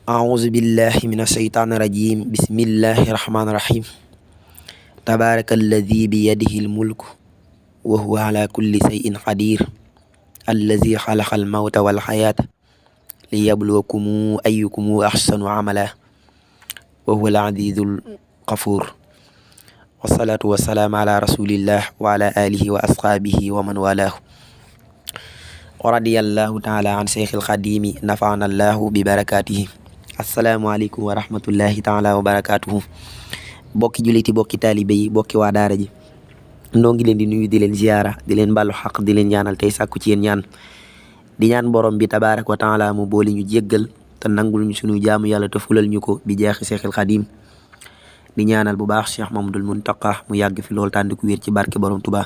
أعوذ بالله من الشيطان الرجيم بسم الله الرحمن الرحيم تبارك الذي بيده الملك وهو على كل شيء قدير الذي خلق الموت والحياة ليبلوكم أيكم أحسن عملا وهو العزيز الغفور والصلاة والسلام على رسول الله وعلى آله وأصحابه ومن والاه ورضي الله تعالى عن شيخ الخديم نفعنا الله ببركاته. asalaamaaleykum wa rahmatullahi taala wa barakaatuhu. bokki juliti bokki taalibe yi bokki waa daara ji noo ngi leen di nuyu di leen ziyaara di leen bàllu xaq di leen ñaanal tey sàkku ci yéen ñaan di ñaan borom bi tabaaraka wa taala mu booli ñu jéggal te nangul ñu sunu jaamu yàlla te fulal ñu ko bi jeexi Seexul Xadiim di ñaanal bu baax Cheikh Mamadul Muntaqa mu yàgg fi loolu tànd ku wér ci barke borom Tuubaa.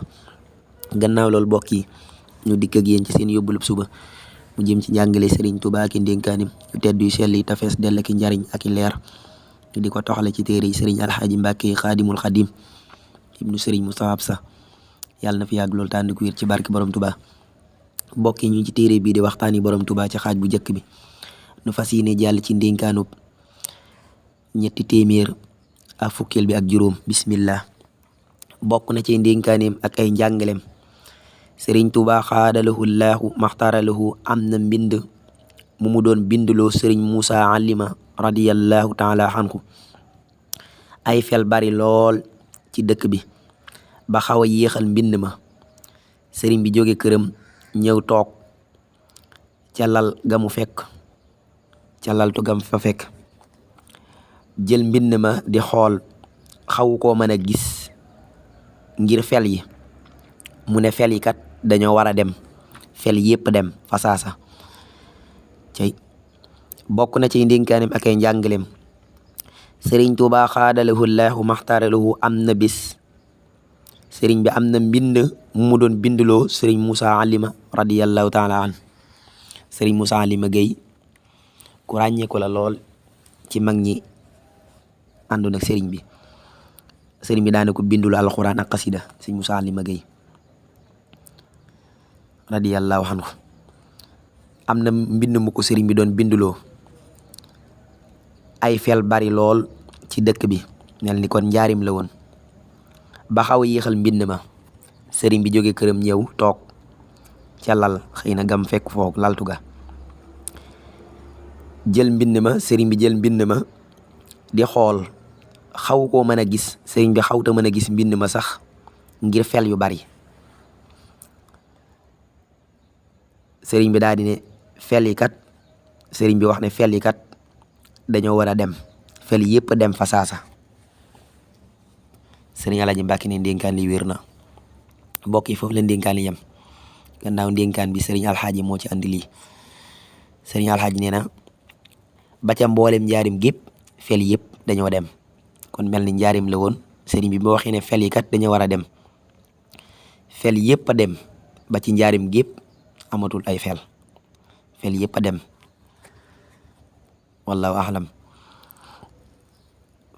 gannaaw loolu bokk yi ñu dikk ak yéen ci seen yóbbulub suba mu jëm ci njàngale Serigne Touba ki ndénkaanim yu tedd yu sell yi tafees dell ki njariñ ak i leer ñu di ko toxale ci téere yi Serigne Alxaaji Mbàkke Xaadimul Xadim ibnu Serigne Moustapha Absa yàlla na fi yàgg loolu tànn ku wér ci barke borom Touba. mbokk yi ñu ci téere bii di waxtaani borom Touba ci xaaj bu njëkk bi nu fas yéene jàll ci ndénkaanub ñetti téeméer ak fukkeel bi ak juróom. bismillah. bokk na ci ndénkaaneem ak ay njàngaleem sëriñ Tuubaa xaadalahu laahu maxtaaralahu am na mbind mu doon bindloo sëriñ Muusa Alima radiyallahu taala anhu ay fel bari lool ci dëkk bi ba xaw a yéexal mbind ma sëriñ bi jóge këram ñëw toog ca lal ga mu fekk ca laltu gam fa fekk jël mbind ma di xool xawu koo mën a gis ngir fel yi mu ne fel yi kat dañoo war a dem fel yépp dem fasaasa cay bokk na ci ndénkaanem ak ay njàngaleem sëriñ Tuubaa xaadalahu laahu maxtaaralahu am na bis sëriñ bi am na mbind mu doon bindloo sëriñ Muusa Alima radiyallahu taala an sëriñ Muusa Alima Gay ku ràññeeku la lool ci mag ñi àndoon ak sëriñ bi daana ko bindulu alxuraan ak xasida sëriñ Muusa Alima Gay radiyallahu anhu am na mbind mu ko sëriñ bi doon binduloo ay fel bari lool ci dëkk bi mel ni kon njaarim la woon ba xaw a yéexal mbind ma sëriñ bi jóge këram ñëw toog ca lal xëy na gam fekk foog laltu ga jël mbind ma sëriñ bi jël mbind ma di xool xaw koo mën a gis sëriñ bi xawta mën a gis mbind ma sax ngir fel yu bari sëriñ bi daal di ne fel yi kat sëriñ bi wax ne fel yi kat dañoo war a dem fel yépp dem fa saasa sëriñ Alaaji Mbàkke ne ndénkaan li wér na. mbokk yi foofu la ndénkaan li yem gannaaw ndénkaan bi sëriñ Alxaaji moo ci andi lii sëriñ Alxaaji nee na ba ca mboolem njaarim gépp fel yépp dañoo dem kon mel ni njaarim la woon sëriñ bi boo waxee ne fel yi kat dañoo war a dem fel yépp a dem ba ci njaarim gépp amatul ay fel yépp a dem wallahu ahlam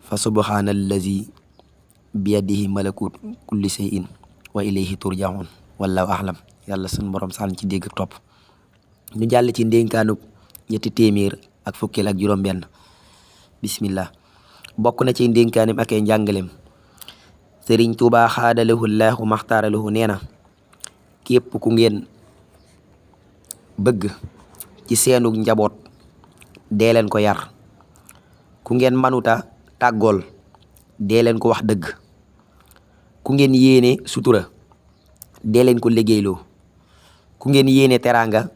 fa subhanallazi biyadihi malakut kulli shay'in wa ilayhi turjaun wallahu ahlam yàlla sun borom sàll ci dégg topp ñu jàll ci ndénkaanub ñetti téeméer ak fukkeel ak juróom benn. bismillah. bokk na ci ndénkaanem ak ay njàngaleem sëriñ Tuubaa xaadalahu laahu maxtaaralahu nee na képp ku ngeen bëgg ci seenug njaboot dee leen ko yar ku ngeen manuta tàggool dee leen ko wax dëgg ku ngeen yéene sutura dee leen ko liggéeyloo ku ngeen yéene teraanga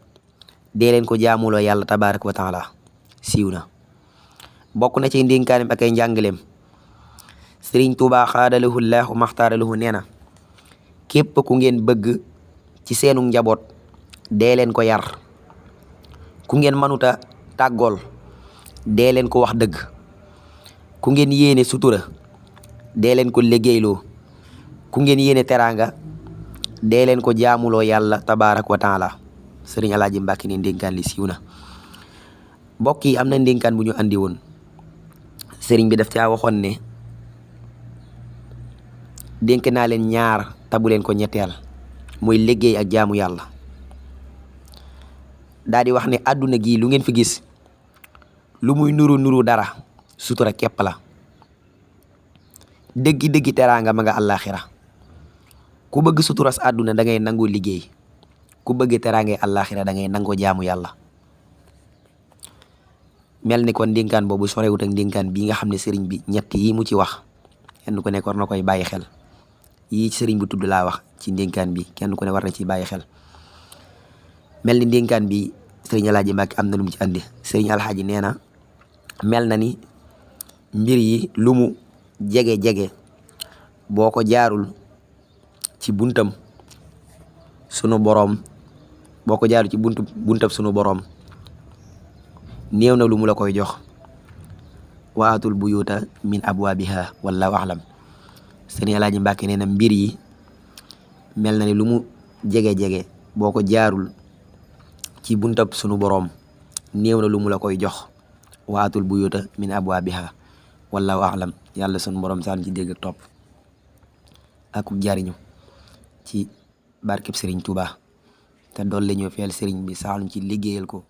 dee leen ko jaamuloo yàlla tabaaraka wa taala siiw na. bokk na ci ndénkaanem ak ay njàngaleem sëriñ Tuubaa xaadalahu laahu maxtaaralahu nee na képp ku ngeen bëgg ci seenu njaboot dee leen ko yar ku ngeen manuta tàggool dee leen ko wax dëgg ku ngeen yéene sutura dee leen ko liggéeyloo ku ngeen yéene teraanga dee leen ko jaamuloo yàlla tabaaraka wa taala sëriñ Alaaji Mbàkke ne ndénkaan li siiw na. mbokk yi am na ndénkaan bu ñu andi woon sëriñ bi daf caa waxoon ne dénk naa leen ñaar tabu leen ko ñetteel muy liggéey ak jaamu yàlla daal di wax ne àdduna gi lu ngeen fi gis lu muy nuru nuru dara sutura képp la. dëggi teraanga ma nga àllaaxira. ku bëgg suturas àdduna da ngay nangoo liggéey, ku bëgg teraangay àllaaxira da ngay nangoo jaamu yàlla. mel ni kon ndénkaan boobu sorewut ak ndénkaan bii nga xam ne sëriñ bi ñett yi mu ci wax kenn ku nekk war na koy bàyyi xel. yii sëriñ bi tudd laa wax ci ndénkaan bi kenn ku ne war na ciy bàyyi xel. mel ni ndénkaan bi sëriñ Alaaji Mbàkke am na lu mu ci andi. sëriñ Alxaaji nee na mel na ni mbir yi lu mu jege boo ko jaarul ci buntam sunu boroom boo ko jaarul ci buntab sunu boroom néew na lu mu la koy jox. waatul buyuta min abwaabiha wallahu a'lam. sëriñ Alaaji Mbàkke nee na mbir yi mel na ni lu mu jege boo ko jaarul ci buntab sunu boroom néew na lu mu la koy jox. waatul buyuta min abwaabiha wallahu a'lam. yàlla sunu boroom saan ci dégg ak topp ak jariñu ci barkeb sëriñ Tuuba te dool la ñu feel sëriñ bi saaluñ ci liggéeyal ko